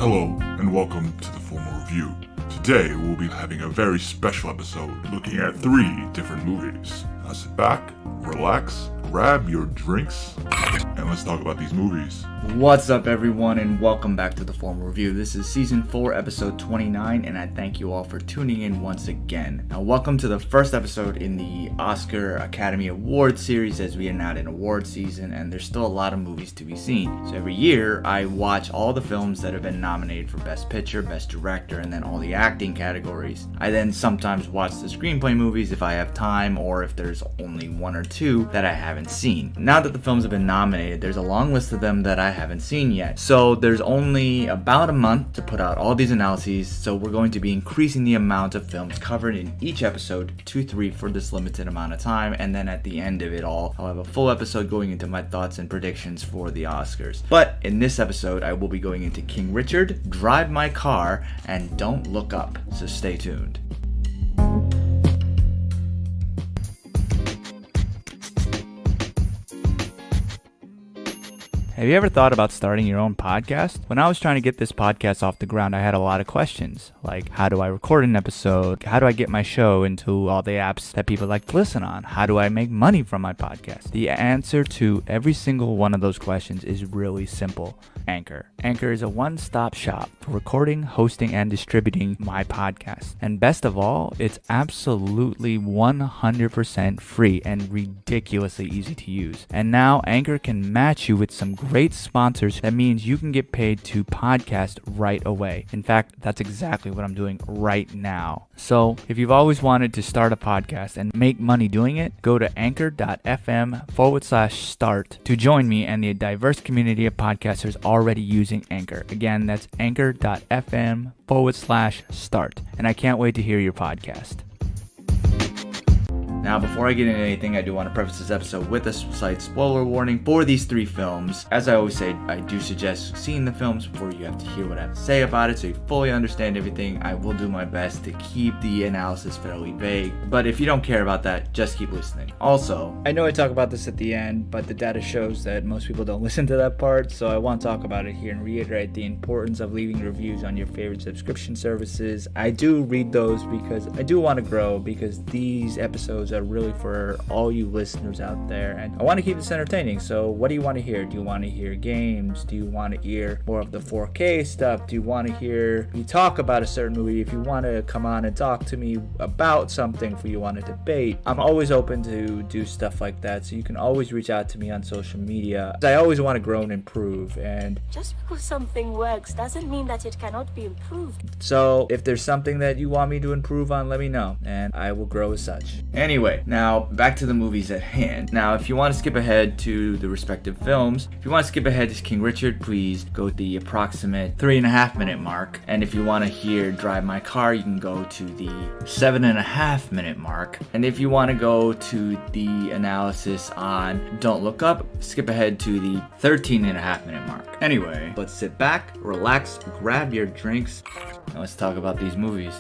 Hello, and welcome to the Formal Review. Today, we'll be having a very special episode looking at 3 different movies. Now sit back, relax, grab your drinks, and let's talk about these movies. What's up, everyone, and welcome back to the Formal Review. This is Season 4, Episode 29, and I thank you all for tuning in once again. Now, welcome to the first episode in the Oscar Academy Awards series, as we are now in award season, and there's still a lot of movies to be seen. So every year, I watch all the films that have been nominated for Best Picture, Best Director, and then all the acting categories. I then sometimes watch the screenplay movies if I have time, or if there's only 1 or 2 that I haven't seen. Now that the films have been nominated, there's a long list of them that I haven't seen yet. So there's only about a month to put out all these analyses, so we're going to be increasing the amount of films covered in each episode to 3 for this limited amount of time, and then at the end of it all, I'll have a full episode going into my thoughts and predictions for the Oscars. But in this episode, I will be going into King Richard, Drive My Car, and Don't Look Up, so stay tuned. Have you ever thought about starting your own podcast? When I was trying to get this podcast off the ground, I had a lot of questions, like how do I record an episode? How do I get my show into all the apps that people like to listen on? How do I make money from my podcast? The answer to every single one of those questions is really simple. Anchor. Anchor is a one-stop shop for recording, hosting, and distributing my podcast. And best of all, it's absolutely 100% free and ridiculously easy to use. And now Anchor can match you with some great sponsors. That means you can get paid to podcast right away. In fact, that's exactly what I'm doing right now. So if you've always wanted to start a podcast and make money doing it, go to anchor.fm/start to join me and the diverse community of podcasters already using Anchor. Again, that's anchor.fm/start. And I can't wait to hear your podcast. Now, before I get into anything, I do want to preface this episode with a slight spoiler warning for these 3 films. As I always say, I do suggest seeing the films before you have to hear what I have to say about it, so you fully understand everything. I will do my best to keep the analysis fairly vague, but if you don't care about that, just keep listening. Also, I know I talk about this at the end, but the data shows that most people don't listen to that part, so I want to talk about it here and reiterate the importance of leaving reviews on your favorite subscription services. I do read those because I do want to grow, because these episodes are really for all you listeners out there, and I want to keep this entertaining. So what do you want to hear? Do you want to hear games? Do you want to hear more of the 4K stuff? Do you want to hear me talk about a certain movie? If you want to come on and talk to me about something, if you want to debate, I'm always open to do stuff like that, so you can always reach out to me on social media. I always want to grow and improve, and just because something works doesn't mean that it cannot be improved. So if there's something that you want me to improve on, let me know, and I will grow as such. Anyway, now back to the movies at hand. Now, if you want to skip ahead to the respective films, if you want to skip ahead to King Richard, please go to the approximate 3.5 minute mark. And if you want to hear Drive My Car, you can go to the 7.5 minute mark. And if you want to go to the analysis on Don't Look Up, skip ahead to the 13.5 minute mark. Anyway, let's sit back, relax, grab your drinks, and let's talk about these movies.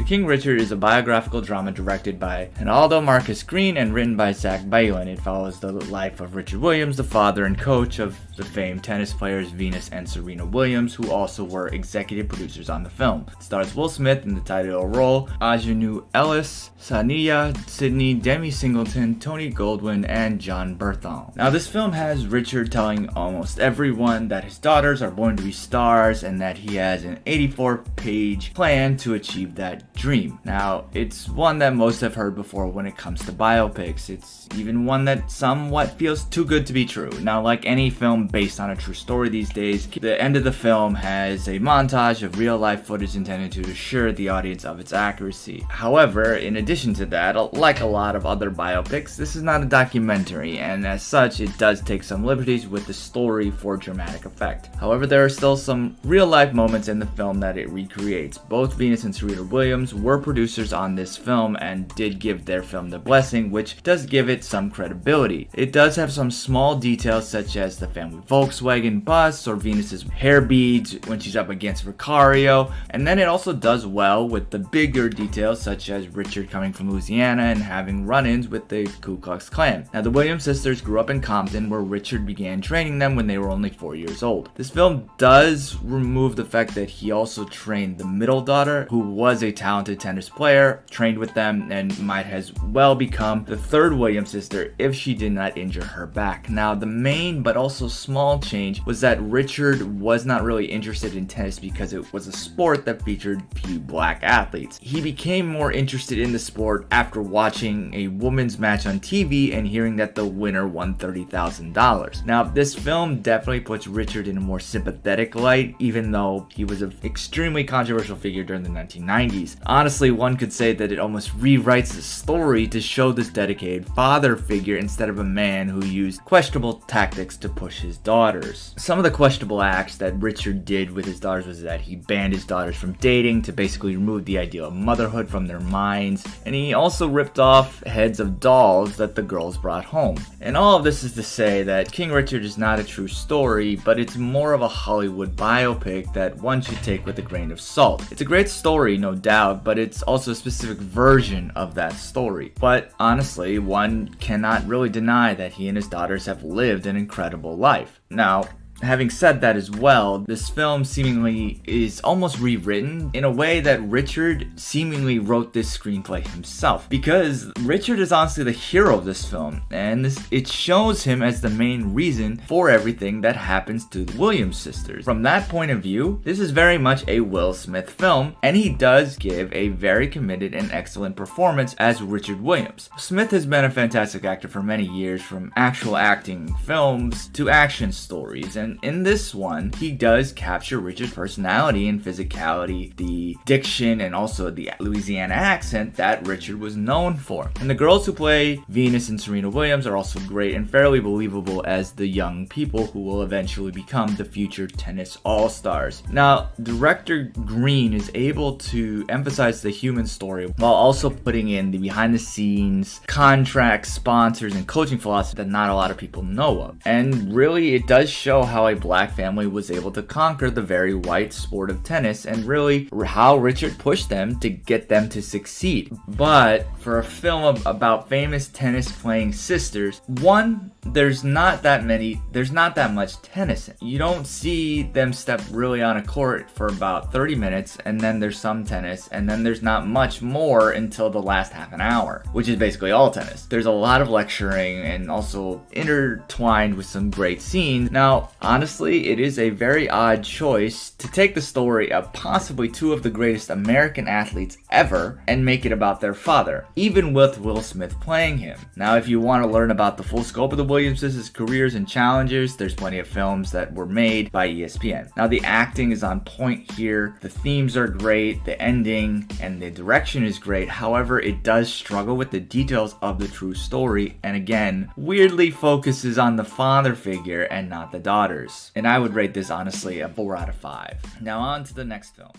King Richard is a biographical drama directed by Ronaldo Marcus Green and written by Zach Baylin. It follows the life of Richard Williams, the father and coach of the famed tennis players Venus and Serena Williams, who also were executive producers on the film. It stars Will Smith in the title role, Aunjanue Ellis, Sania Sidney, Demi Singleton, Tony Goldwyn, and John Berthon. Now, this film has Richard telling almost everyone that his daughters are born to be stars and that he has an 84-page plan to achieve that dream. Now, it's one that most have heard before when it comes to biopics. It's even one that somewhat feels too good to be true. Now, like any film based on a true story these days, the end of the film has a montage of real-life footage intended to assure the audience of its accuracy. However, in addition to that, like a lot of other biopics, this is not a documentary, and as such, it does take some liberties with the story for dramatic effect. However, there are still some real-life moments in the film that it recreates. Both Venus and Serena Williams were producers on this film and did give their film the blessing, which does give it some credibility. It does have some small details such as the family Volkswagen bus or Venus's hair beads when she's up against Vicario. And then it also does well with the bigger details, such as Richard coming from Louisiana and having run-ins with the Ku Klux Klan. Now, the Williams sisters grew up in Compton, where Richard began training them when they were only 4 years old. This film does remove the fact that he also trained the middle daughter, who was a talented tennis player, trained with them, and might as well become the third Williams sister if she did not injure her back. Now, the main but also small change was that Richard was not really interested in tennis because it was a sport that featured few black athletes. He became more interested in the sport after watching a women's match on TV and hearing that the winner won $30,000. Now, this film definitely puts Richard in a more sympathetic light, even though he was an extremely controversial figure during the 1990s. Honestly, one could say that it almost rewrites the story to show this dedicated father figure instead of a man who used questionable tactics to push his daughters. Some of the questionable acts that Richard did with his daughters was that he banned his daughters from dating to basically remove the idea of motherhood from their minds, and he also ripped off heads of dolls that the girls brought home. And all of this is to say that King Richard is not a true story, but it's more of a Hollywood biopic that one should take with a grain of salt. It's a great story, no doubt, but it's also a specific version of that story. But honestly, one cannot really deny that he and his daughters have lived an incredible life. Now, having said that as well, this film seemingly is almost rewritten in a way that Richard seemingly wrote this screenplay himself, because Richard is honestly the hero of this film, and it shows him as the main reason for everything that happens to the Williams sisters. From that point of view, this is very much a Will Smith film, and he does give a very committed and excellent performance as Richard Williams. Smith has been a fantastic actor for many years, from actual acting films to action stories, and in this one, he does capture Richard's personality and physicality, the diction, and also the Louisiana accent that Richard was known for. And the girls who play Venus and Serena Williams are also great and fairly believable as the young people who will eventually become the future tennis all-stars. Now, director Green is able to emphasize the human story while also putting in the behind-the-scenes contracts, sponsors, and coaching philosophy that not a lot of people know of. And really, it does show how a black family was able to conquer the very white sport of tennis, and really how Richard pushed them to get them to succeed. But for a film about famous tennis playing sisters, one, there's not that much tennis. You don't see them step really on a court for about 30 minutes, and then there's some tennis, and then there's not much more until the last half an hour, which is basically all tennis. There's a lot of lecturing and also intertwined with some great scenes. Now, honestly, it is a very odd choice to take the story of possibly two of the greatest American athletes ever and make it about their father, even with Will Smith playing him. Now, if you want to learn about the full scope of the Williams' careers and challenges, there's plenty of films that were made by ESPN. Now, the acting is on point here, the themes are great, the ending and the direction is great. However, it does struggle with the details of the true story, and again, weirdly focuses on the father figure and not the daughters. And I would rate this honestly a 4 out of 5. Now on to the next film.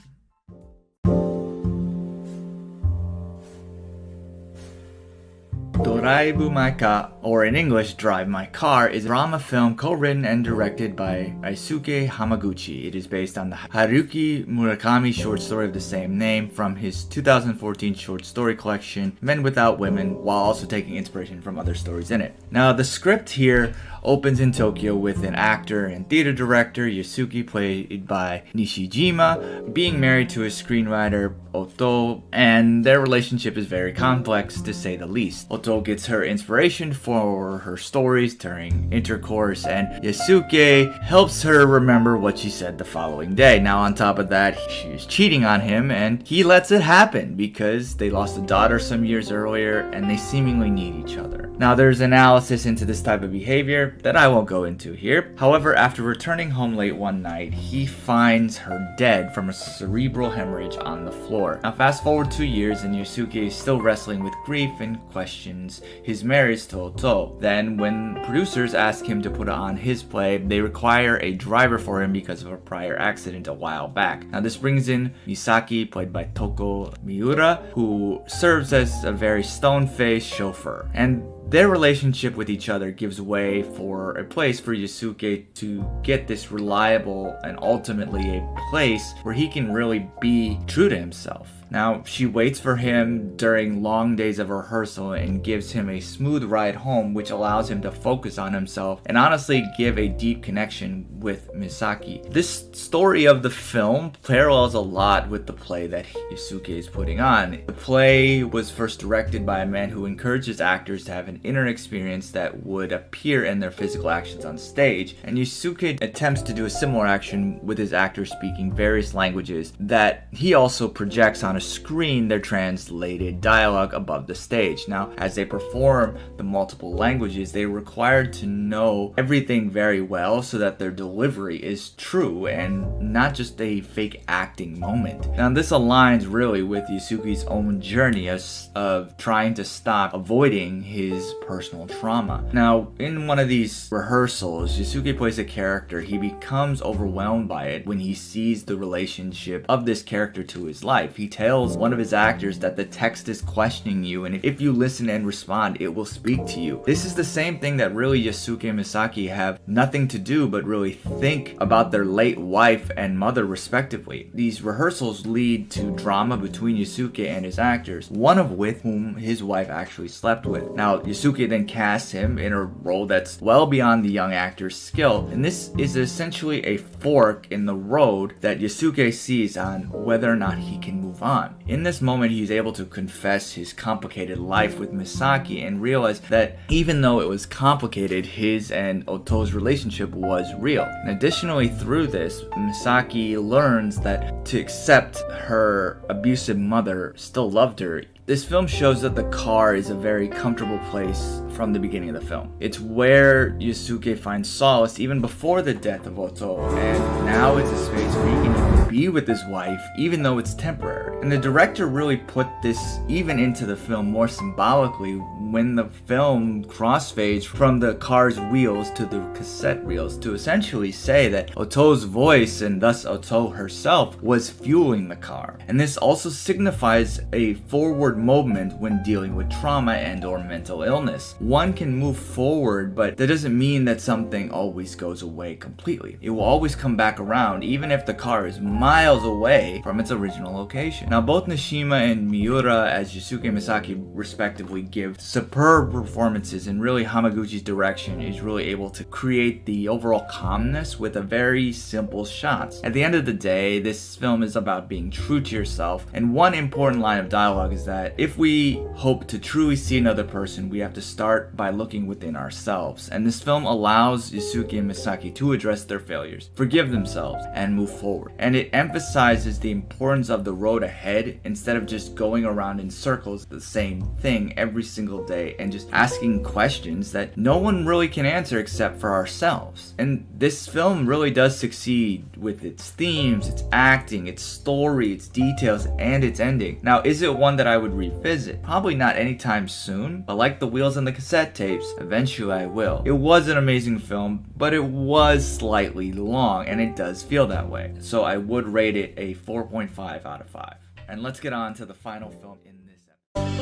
Doraibu My Ka, or in English, Drive My Car, is a drama film co-written and directed by Aisuke Hamaguchi. It is based on the Haruki Murakami short story of the same name from his 2014 short story collection, Men Without Women, while also taking inspiration from other stories in it. Now, the script here opens in Tokyo with an actor and theater director, Yasuki, played by Nishijima, being married to a screenwriter, Oto, and their relationship is very complex, to say the least. Oto gets her inspiration for her stories during intercourse, and Yasuke helps her remember what she said the following day. Now, on top of that, she is cheating on him, and he lets it happen because they lost a daughter some years earlier, and they seemingly need each other. Now, there's analysis into this type of behavior that I won't go into here. However, after returning home late one night, he finds her dead from a cerebral hemorrhage on the floor. Now, fast forward 2 years, and Yusuke is still wrestling with grief and questions his marriage to Oto. Then, when producers ask him to put on his play, they require a driver for him because of a prior accident a while back. Now, this brings in Misaki, played by Toko Miura, who serves as a very stone-faced chauffeur. And their relationship with each other gives way for a place for Yusuke to get this reliable and ultimately a place where he can really be true to himself. Now, she waits for him during long days of rehearsal and gives him a smooth ride home, which allows him to focus on himself and honestly give a deep connection with Misaki. This story of the film parallels a lot with the play that Yusuke is putting on. The play was first directed by a man who encourages actors to have an inner experience that would appear in their physical actions on stage, and Yusuke attempts to do a similar action with his actors speaking various languages that he also projects on a screen their translated dialogue above the stage. Now, as they perform the multiple languages, they're required to know everything very well so that their delivery is true and not just a fake acting moment. Now, this aligns really with Yusuke's own journey of trying to stop avoiding his personal trauma. Now, in one of these rehearsals, Yusuke plays a character. He becomes overwhelmed by it when he sees the relationship of this character to his life. He tells one of his actors that the text is questioning you, and if you listen and respond, it will speak to you. This is the same thing that really Yusuke and Misaki have nothing to do but really think about their late wife and mother respectively. These rehearsals lead to drama between Yusuke and his actors, one of with whom his wife actually slept with. Now, Yusuke then casts him in a role that's well beyond the young actor's skill, and this is essentially a fork in the road that Yusuke sees on whether or not he can move on. In this moment, he's able to confess his complicated life with Misaki and realize that even though it was complicated, his and Oto's relationship was real. And additionally, through this, Misaki learns that to accept her abusive mother still loved her. This film shows that the car is a very comfortable place from the beginning of the film. It's where Yusuke finds solace even before the death of Oto, and now it's a space where he can be with his wife even though it's temporary. And the director really put this even into the film more symbolically when the film crossfades from the car's wheels to the cassette reels to essentially say that Oto's voice and thus Oto herself was fueling the car. And this also signifies a forward moment when dealing with trauma and or mental illness. One can move forward, but that doesn't mean that something always goes away completely. It will always come back around even if the car is miles away from its original location. Now, both Nishima and Miura as Yusuke and Misaki respectively give superb performances, and really Hamaguchi's direction is really able to create the overall calmness with a very simple shots. At the end of the day, this film is about being true to yourself, and one important line of dialogue is that if we hope to truly see another person, we have to start by looking within ourselves. And this film allows Yusuke and Misaki to address their failures, forgive themselves, and move forward. And it emphasizes the importance of the road ahead instead of just going around in circles the same thing every single day and just asking questions that no one really can answer except for ourselves. And this film really does succeed with its themes, its acting, its story, its details, and its ending. Now, is it one that I would revisit? Probably not anytime soon, but like the wheels and the cassette tapes, eventually I will. It was an amazing film, but it was slightly long, and it does feel that way. So I would rate it a 4.5 out of 5. And let's get on to the final film in this episode.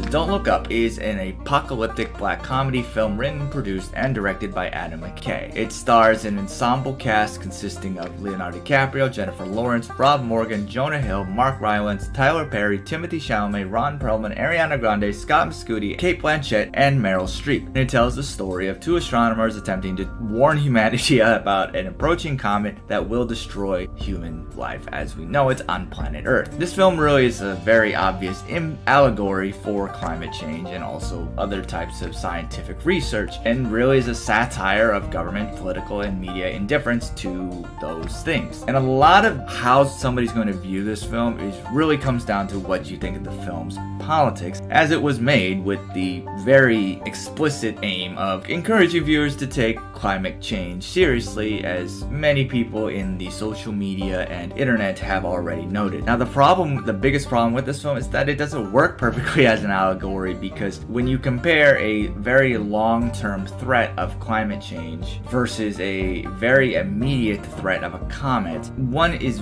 Don't Look Up is an apocalyptic black comedy film written, produced, and directed by Adam McKay. It stars an ensemble cast consisting of Leonardo DiCaprio, Jennifer Lawrence, Rob Morgan, Jonah Hill, Mark Rylance, Tyler Perry, Timothée Chalamet, Ron Perlman, Ariana Grande, Scott Mescudi, Cate Blanchett, and Meryl Streep. And it tells the story of two astronomers attempting to warn humanity about an approaching comet that will destroy human life as we know it on planet Earth. This film really is a very obvious allegory for climate change and also other types of scientific research, and really is a satire of government, political, and media indifference to those things. And a lot of how somebody's going to view this film really comes down to what you think of the film's politics, as it was made with the very explicit aim of encouraging viewers to take climate change seriously, as many people in the social media and internet have already noted. Now, the biggest problem with this film is that it doesn't work perfectly as an allegory, because when you compare a very long-term threat of climate change versus a very immediate threat of a comet, one is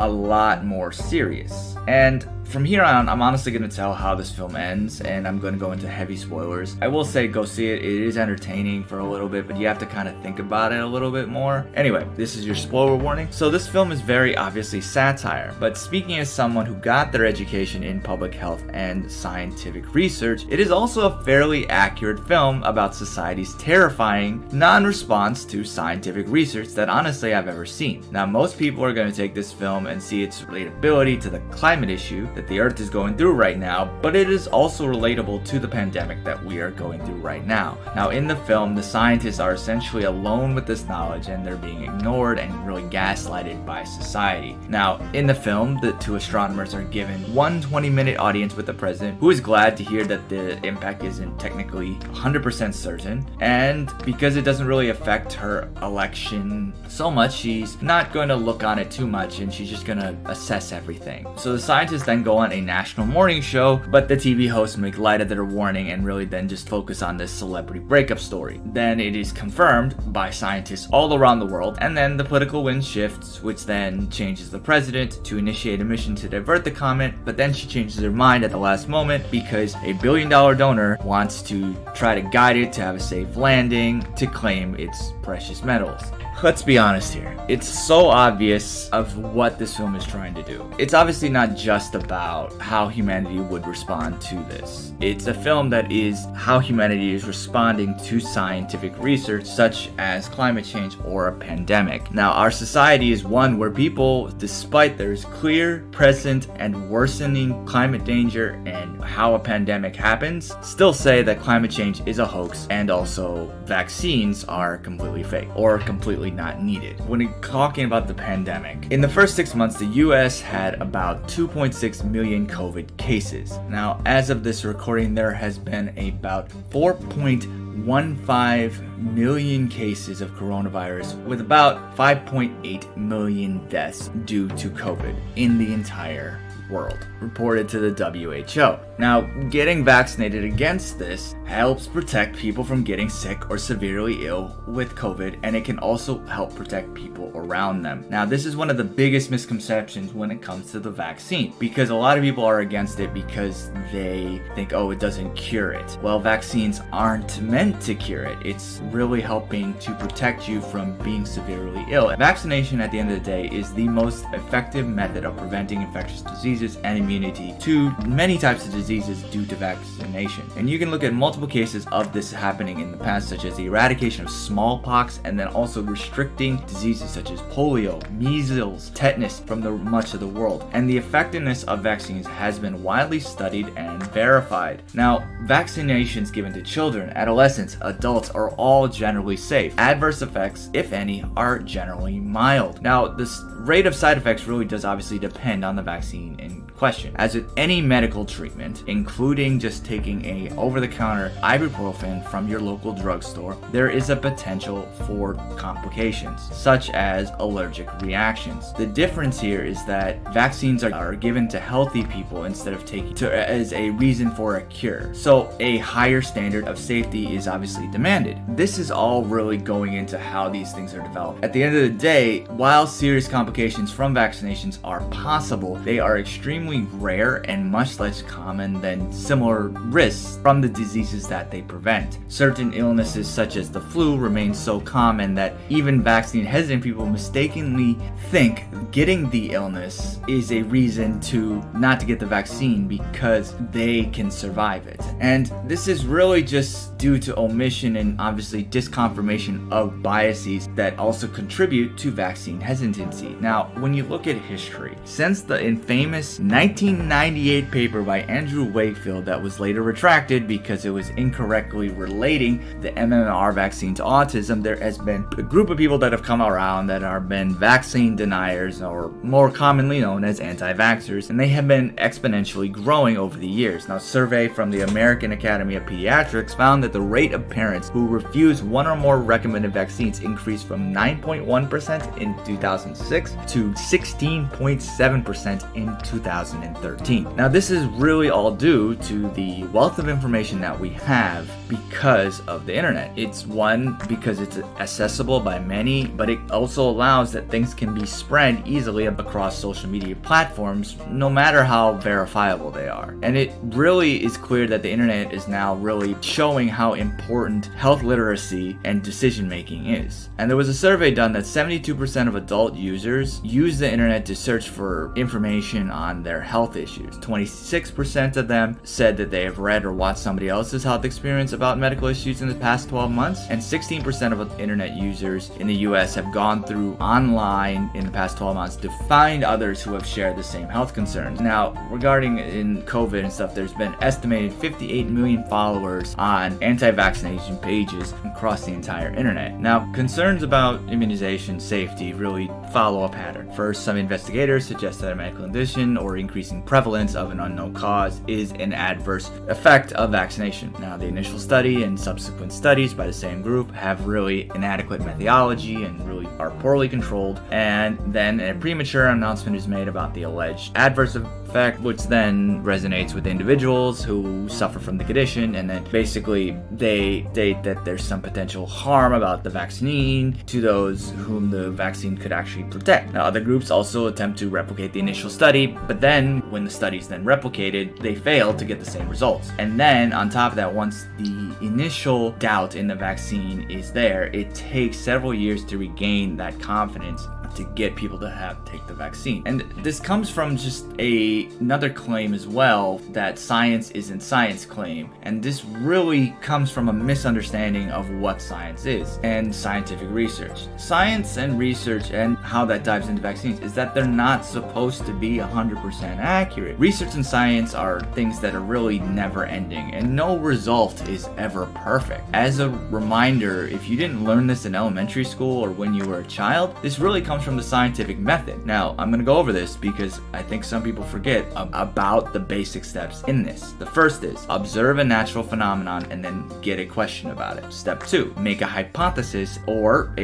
a lot more serious. And from here on, I'm honestly going to tell how this film ends, and I'm going to go into heavy spoilers. I will say go see it. It is entertaining for a little bit, but you have to kind of think about it a little bit more. Anyway, this is your spoiler warning. So this film is very obviously satire, but speaking as someone who got their education in public health and scientific research, it is also a fairly accurate film about society's terrifying non-response to scientific research that honestly I've ever seen. Now, most people are going to take this film and see its relatability to the climate issue that the earth is going through right now, but it is also relatable to the pandemic that we are going through right now. Now, in the film, the scientists are essentially alone with this knowledge and they're being ignored and really gaslighted by society. Now, in the film, the two astronomers are given one 20-minute audience with the president, who is glad to hear that the impact isn't technically 100% certain, and because it doesn't really affect her election so much, she's not going to look on it too much and she's just going to assess everything. So the scientists then go on a national morning show, but the TV hosts make light of their warning and really then just focus on this celebrity breakup story. Then it is confirmed by scientists all around the world, and then the political wind shifts, which then changes the president to initiate a mission to divert the comet, but then she changes her mind at the last moment because a $1 billion donor wants to try to guide it to have a safe landing to claim its precious metals. Let's be honest here. It's so obvious of what this film is trying to do. It's obviously not just about how humanity would respond to this. It's a film that is how humanity is responding to scientific research such as climate change or a pandemic. Now, our society is one where people, despite there's clear, present, and worsening climate danger and how a pandemic happens, still say that climate change is a hoax and also vaccines are completely fake or completely not needed. When talking about the pandemic, in the first 6 months, the US had about 2.6 million COVID cases. Now, as of this recording, there has been about 4.15 million cases of coronavirus, with about 5.8 million deaths due to COVID in the entire world, reported to the WHO. Now, getting vaccinated against this helps protect people from getting sick or severely ill with COVID, and it can also help protect people around them. Now, this is one of the biggest misconceptions when it comes to the vaccine, because a lot of people are against it because they think, oh, it doesn't cure it. Well, vaccines aren't meant to cure it. It's really helping to protect you from being severely ill. Vaccination, at the end of the day, is the most effective method of preventing infectious diseases and immunity to many types of diseases due to vaccination. And you can look at multiple cases of this happening in the past, such as the eradication of smallpox, and then also restricting diseases such as polio, measles, tetanus from much of the world. And the effectiveness of vaccines has been widely studied and verified. Now, vaccinations given to children, adolescents, adults are all generally safe. Adverse effects, if any, are generally mild. Now, this rate of side effects really does obviously depend on the vaccine in question. As with any medical treatment, including just taking a over-the-counter ibuprofen from your local drugstore, there is a potential for complications, such as allergic reactions. The difference here is that vaccines are given to healthy people instead of taken as a reason for a cure. So a higher standard of safety is obviously demanded. This is all really going into how these things are developed. At the end of the day, while serious complications from vaccinations are possible, they are extremely rare and much less common than similar risks from the diseases that they prevent. Certain illnesses such as the flu remain so common that even vaccine hesitant people mistakenly think getting the illness is a reason to not to get the vaccine because they can survive it. And this is really just due to omission and obviously disconfirmation of biases that also contribute to vaccine hesitancy. Now, when you look at history, since the infamous 1998 paper by Andrew Wakefield that was later retracted because it was incorrectly relating the MMR vaccine to autism, there has been a group of people that have come around that have been vaccine deniers, or more commonly known as anti-vaxxers, and they have been exponentially growing over the years. Now, a survey from the American Academy of Pediatrics found that the rate of parents who refuse one or more recommended vaccines increased from 9.1% in 2006 to 16.7% in 2000. 2013. Now, this is really all due to the wealth of information that we have because of the internet. It's one, because it's accessible by many, but it also allows that things can be spread easily across social media platforms, no matter how verifiable they are. And it really is clear that the internet is now really showing how important health literacy and decision making is. And there was a survey done that 72% of adult users use the internet to search for information on their health issues. 26% of them said that they have read or watched somebody else's health experience about medical issues in the past 12 months, and 16% of internet users in the US have gone through online in the past 12 months to find others who have shared the same health concerns. Now, regarding in COVID and stuff, there's been estimated 58 million followers on anti-vaccination pages across the entire internet. Now, concerns about immunization safety really follow a pattern. First, some investigators suggest that a medical condition or increasing prevalence of an unknown cause is an adverse effect of vaccination. Now, the initial study and subsequent studies by the same group have really inadequate methodology and really are poorly controlled, and then a premature announcement is made about the alleged adverse effect, which then resonates with individuals who suffer from the condition, and then basically they state that there's some potential harm about the vaccine to those whom the vaccine could actually protect. Now, other groups also attempt to replicate the initial study, but then when the study is then replicated, they fail to get the same results. And then on top of that, once the initial doubt in the vaccine is there, it takes several years to regain that confidence to get people to take the vaccine. And this comes from just another claim as well, that science isn't science claim. And this really comes from a misunderstanding of what science is and scientific research. Science and research, and how that dives into vaccines, is that they're not supposed to be 100% accurate. Research and science are things that are really never ending, and no result is ever perfect. As a reminder, if you didn't learn this in elementary school or when you were a child, this really comes from the scientific method. Now, I'm going to go over this because I think some people forget about the basic steps in this. The first is observe a natural phenomenon and then get a question about it. Step 2, make a hypothesis or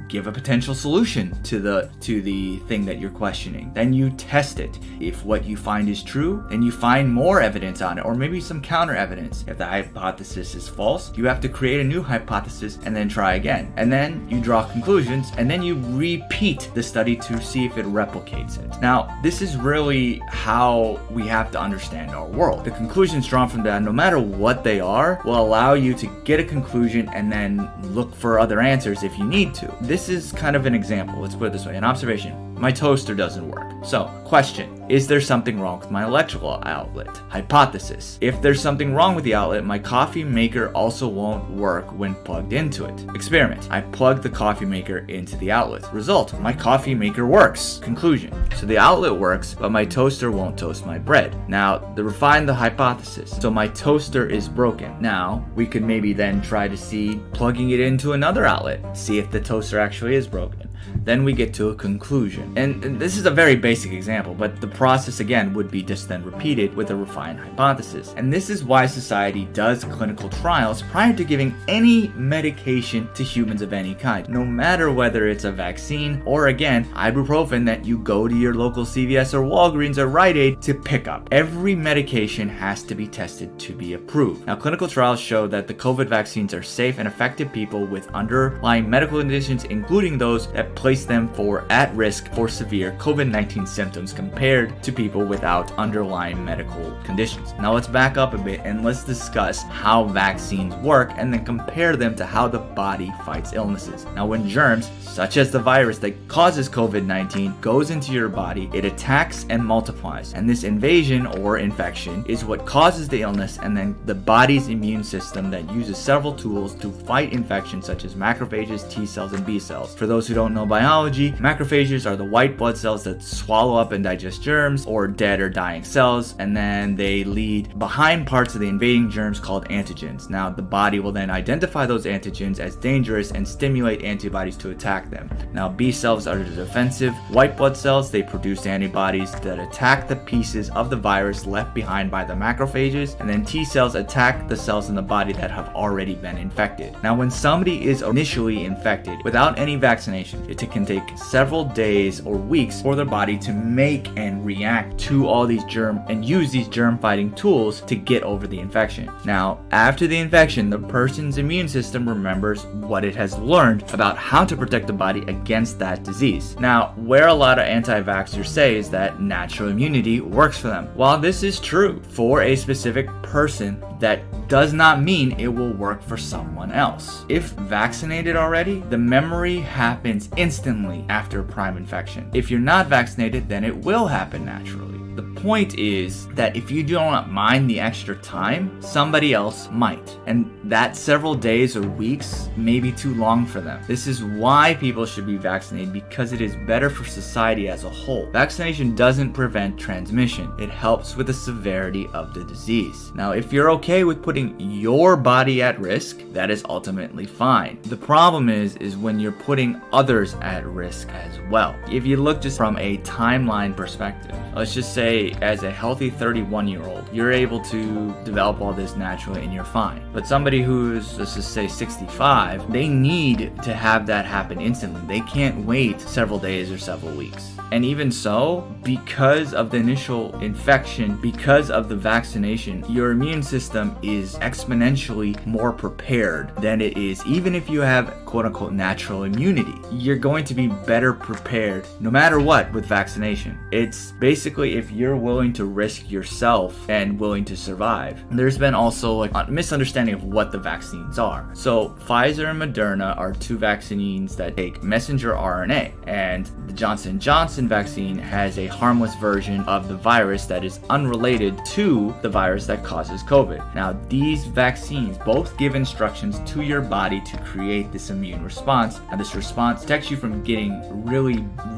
give a potential solution to the thing that you're questioning. Then you test it. If what you find is true, then you find more evidence on it, or maybe some counter evidence. If the hypothesis is false, you have to create a new hypothesis and then try again. And then you draw conclusions, and then you repeat the study to see if it replicates it. Now, this is really how we have to understand our world. The conclusions drawn from that, no matter what they are, will allow you to get a conclusion and then look for other answers if you need to. This is kind of an example. Let's put it this way. An observation. My toaster doesn't work. So, question. Is there something wrong with my electrical outlet? Hypothesis. If there's something wrong with the outlet, my coffee maker also won't work when plugged into it. Experiment. I plug the coffee maker into the outlet. Result. My coffee maker works. Conclusion. So the outlet works, but my toaster won't toast my bread. Now, to refine the hypothesis. So my toaster is broken. Now, we could maybe then try to see plugging it into another outlet. See if the toaster actually is broken. Then we get to a conclusion. And this is a very basic example, but the process again would be just then repeated with a refined hypothesis. And this is why society does clinical trials prior to giving any medication to humans of any kind, no matter whether it's a vaccine or, again, ibuprofen that you go to your local CVS or Walgreens or Rite Aid to pick up. Every medication has to be tested to be approved. Now, clinical trials show that the COVID vaccines are safe and effective people with underlying medical conditions, including those that place them at risk for severe COVID-19 symptoms compared to people without underlying medical conditions. Now let's back up a bit and let's discuss how vaccines work and then compare them to how the body fights illnesses. Now, when germs, such as the virus that causes COVID-19, goes into your body, it attacks and multiplies. And this invasion or infection is what causes the illness, and then the body's immune system that uses several tools to fight infection, such as macrophages, T cells, and B cells. For those who don't know biology, macrophages are the white blood cells that swallow up and digest germs or dead or dying cells, and then they lead behind parts of the invading germs called antigens. Now, the body will then identify those antigens as dangerous and stimulate antibodies to attack them. Now, B cells are the defensive white blood cells. They produce antibodies that attack the pieces of the virus left behind by the macrophages, and then T cells attack the cells in the body that have already been infected. Now, when somebody is initially infected without any vaccination, it can take several days or weeks for their body to make and react to all these and use these germ fighting tools to get over the infection. Now, after the infection, the person's immune system remembers what it has learned about how to protect the body against that disease. Now, where a lot of anti-vaxxers say is that natural immunity works for them. While this is true for a specific person, that does not mean it will work for someone else. If vaccinated already, the memory happens instantly after a prime infection. If you're not vaccinated, then it will happen naturally. The point is that if you do not mind the extra time, somebody else might. And that several days or weeks may be too long for them. This is why people should be vaccinated, because it is better for society as a whole. Vaccination doesn't prevent transmission. It helps with the severity of the disease. Now, if you're okay with putting your body at risk, that is ultimately fine. The problem is when you're putting others at risk as well. If you look just from a timeline perspective, let's just say as a healthy 31-year-old, you're able to develop all this naturally and you're fine. But somebody who's, let's just say 65, they need to have that happen instantly. They can't wait several days or several weeks. And even so, because of the initial infection, because of the vaccination, your immune system is exponentially more prepared than it is even if you have quote-unquote natural immunity. You're going to be better prepared no matter what with vaccination. It's basically if you're willing to risk yourself and willing to survive. There's been also a misunderstanding of what the vaccines are. So Pfizer and Moderna are two vaccines that take messenger RNA, and the Johnson & Johnson vaccine has a harmless version of the virus that is unrelated to the virus that causes COVID. Now, these vaccines both give instructions to your body to create this immune response, and this response protects you from getting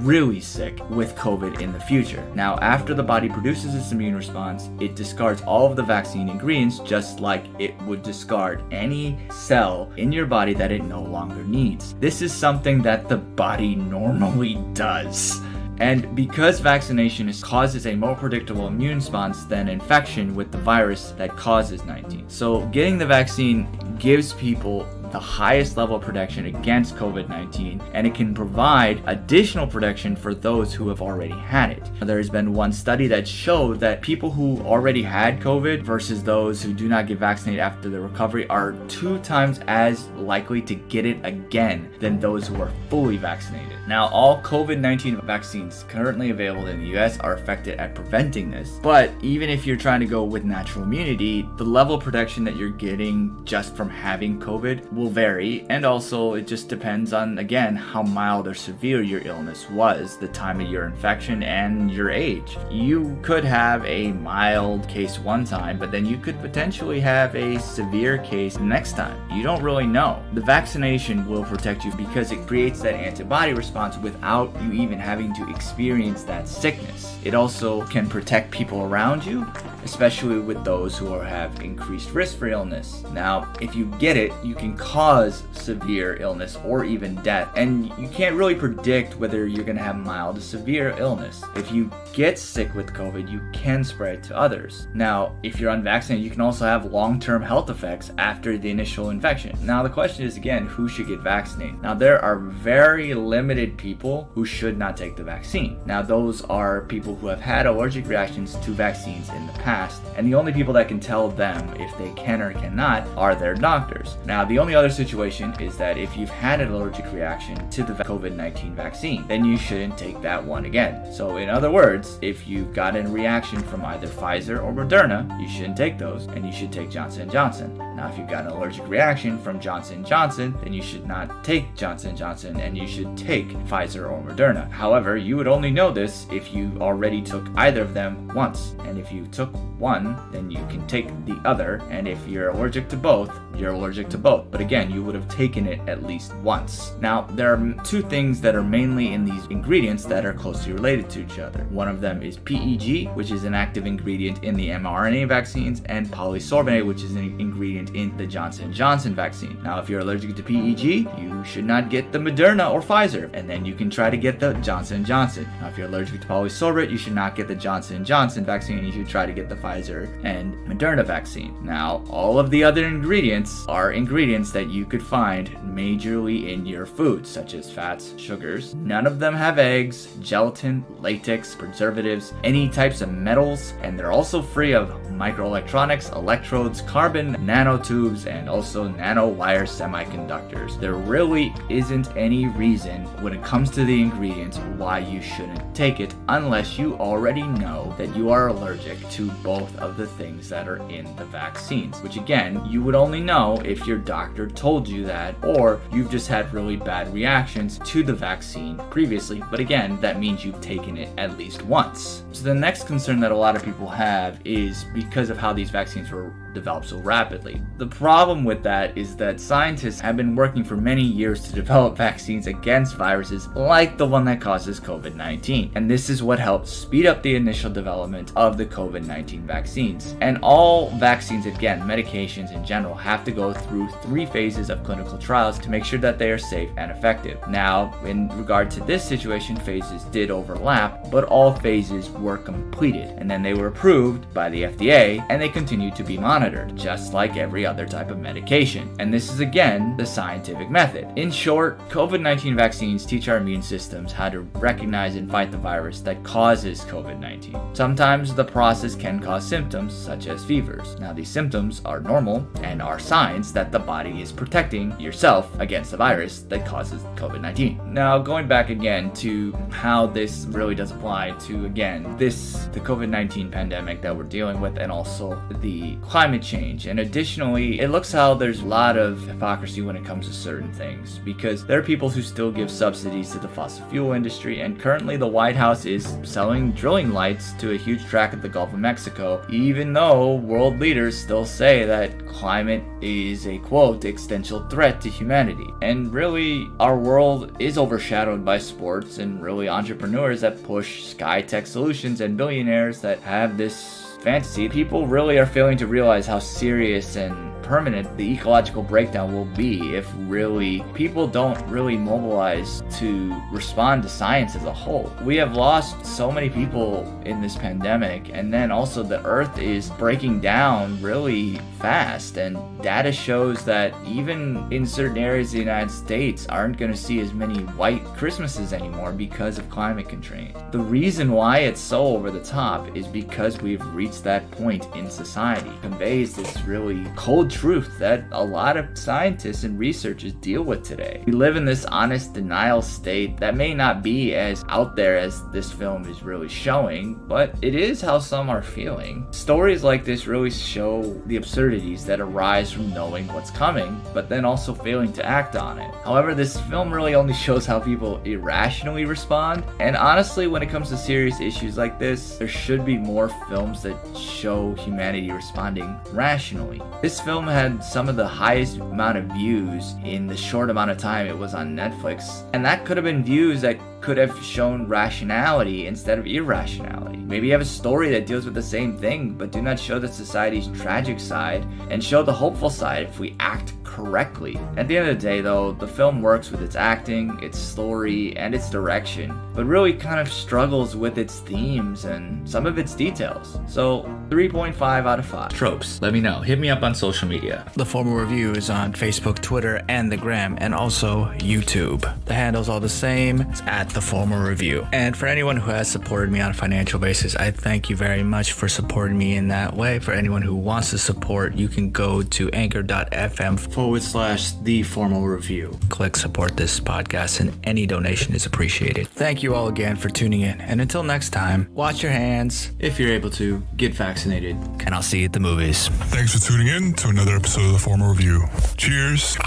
really sick with COVID in the future. Now, after the body produces this immune response, it discards all of the vaccine ingredients just like it would discard any cell in your body that it no longer needs. This is something that the body normally does. And because vaccination causes a more predictable immune response than infection with the virus that causes 19. So getting the vaccine gives people the highest level of protection against COVID-19, and it can provide additional protection for those who have already had it. There has been one study that showed that people who already had COVID versus those who do not get vaccinated after the recovery are 2 times as likely to get it again than those who are fully vaccinated. Now, all COVID-19 vaccines currently available in the US are effective at preventing this, but even if you're trying to go with natural immunity, the level of protection that you're getting just from having COVID will vary, and also it just depends on, again, how mild or severe your illness was, the time of your infection, and your age. You could have a mild case one time, but then you could potentially have a severe case next time. You don't really know. The vaccination will protect you because it creates that antibody response without you even having to experience that sickness. It also can protect people around you, especially with those who have increased risk for illness. Now, if you get it, you can cause severe illness or even death, and you can't really predict whether you're going to have mild to severe illness. If you get sick with COVID, you can spread to others. Now, if you're unvaccinated, you can also have long-term health effects after the initial infection. Now, the question is, again, who should get vaccinated? Now, there are very limited people who should not take the vaccine. Now, those are people who have had allergic reactions to vaccines in the past, and the only people that can tell them if they can or cannot are their doctors. Now, the only other situation is that if you've had an allergic reaction to the COVID-19 vaccine, then you shouldn't take that one again. So in other words, if you've gotten a reaction from either Pfizer or Moderna, you shouldn't take those, and you should take Johnson & Johnson. Now, if you've got an allergic reaction from Johnson & Johnson, then you should not take Johnson & Johnson, and you should take Pfizer or Moderna. However, you would only know this if you already took either of them once. And if you took one, then you can take the other, and if you're allergic to both, you're allergic to both. But again, you would have taken it at least once. Now, there are 2 things that are mainly in these ingredients that are closely related to each other. One of them is PEG, which is an active ingredient in the mRNA vaccines, and polysorbonate, which is an ingredient in the Johnson & Johnson vaccine. Now, if you're allergic to PEG, you should not get the Moderna or Pfizer, and then you can try to get the Johnson & Johnson. Now, if you're allergic to polysorbonate, you should not get the Johnson & Johnson vaccine, and you should try to get the Pfizer and Moderna vaccine. Now, all of the other ingredients are ingredients that you could find majorly in your food, such as fats, sugars. None of them have eggs, gelatin, latex, preservatives, any types of metals, and they're also free of microelectronics, electrodes, carbon nanotubes, and also nanowire semiconductors. There really isn't any reason when it comes to the ingredients why you shouldn't take it unless you already know that you are allergic to both of the things that are in the vaccines, which again, you would only know if your doctor told you that, or you've just had really bad reactions to the vaccine previously, but again, that means you've taken it at least once. So the next concern that a lot of people have is because of how these vaccines were developed so rapidly. The problem with that is that scientists have been working for many years to develop vaccines against viruses like the one that causes COVID-19. And this is what helped speed up the initial development of the COVID-19 vaccines. And all vaccines, again, medications in general, have to go through 3 phases of clinical trials to make sure that they are safe and effective. Now, in regard to this situation, phases did overlap, but all phases were completed. And then they were approved by the FDA, and they continue to be monitored, just like every other type of medication. And this is again the scientific method. In short, COVID-19 vaccines teach our immune systems how to recognize and fight the virus that causes COVID-19. Sometimes the process can cause symptoms such as fevers. Now these symptoms are normal and are signs that the body is protecting yourself against the virus that causes COVID-19. Now going back again to how this really does apply to again the COVID-19 pandemic that we're dealing with, and also the climate change. And additionally, it looks how there's a lot of hypocrisy when it comes to certain things, because there are people who still give subsidies to the fossil fuel industry, and currently the White House is selling drilling lights to a huge tract of the Gulf of Mexico, even though world leaders still say that climate is a quote existential threat to humanity. And really, our world is overshadowed by sports and really entrepreneurs that push sky tech solutions and billionaires that have this fantasy. People really are failing to realize how serious and permanent the ecological breakdown will be if really people don't really mobilize to respond to science as a whole. We have lost so many people in this pandemic, and then also the earth is breaking down really fast, and data shows that even in certain areas of the United States aren't going to see as many white Christmases anymore because of climate constraints. The reason why it's so over the top is because we've reached that point in society. It conveys this really cold truth that a lot of scientists and researchers deal with today. We live in this honest denial state that may not be as out there as this film is really showing, but it is how some are feeling. Stories like this really show the absurdities that arise from knowing what's coming, but then also failing to act on it. However, this film really only shows how people irrationally respond, and honestly, when it comes to serious issues like this, there should be more films that show humanity responding rationally. This film had some of the highest amount of views in the short amount of time it was on Netflix, and that could have been views that could have shown rationality instead of irrationality. Maybe you have a story that deals with the same thing, but do not show the society's tragic side and show the hopeful side if we act correctly. At the end of the day though, the film works with its acting, its story, and its direction, but really kind of struggles with its themes and some of its details. So 3.5 out of 5. Tropes, let me know. Hit me up on social media. The Formal Review is on Facebook, Twitter, and the Gram, and also YouTube. The handle's all the same. It's at The Formal Review. And for anyone who has supported me on a financial basis, I thank you very much for supporting me in that way. For anyone who wants to support, you can go to anchor.fm/The Formal Review. Click support this podcast, and any donation is appreciated. Thank you all again for tuning in. And until next time, wash your hands. If you're able to, get vaccinated. And I'll see you at the movies. Thanks for tuning in to another episode of the Formal Review. Cheers,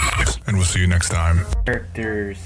and we'll see you next time. Characters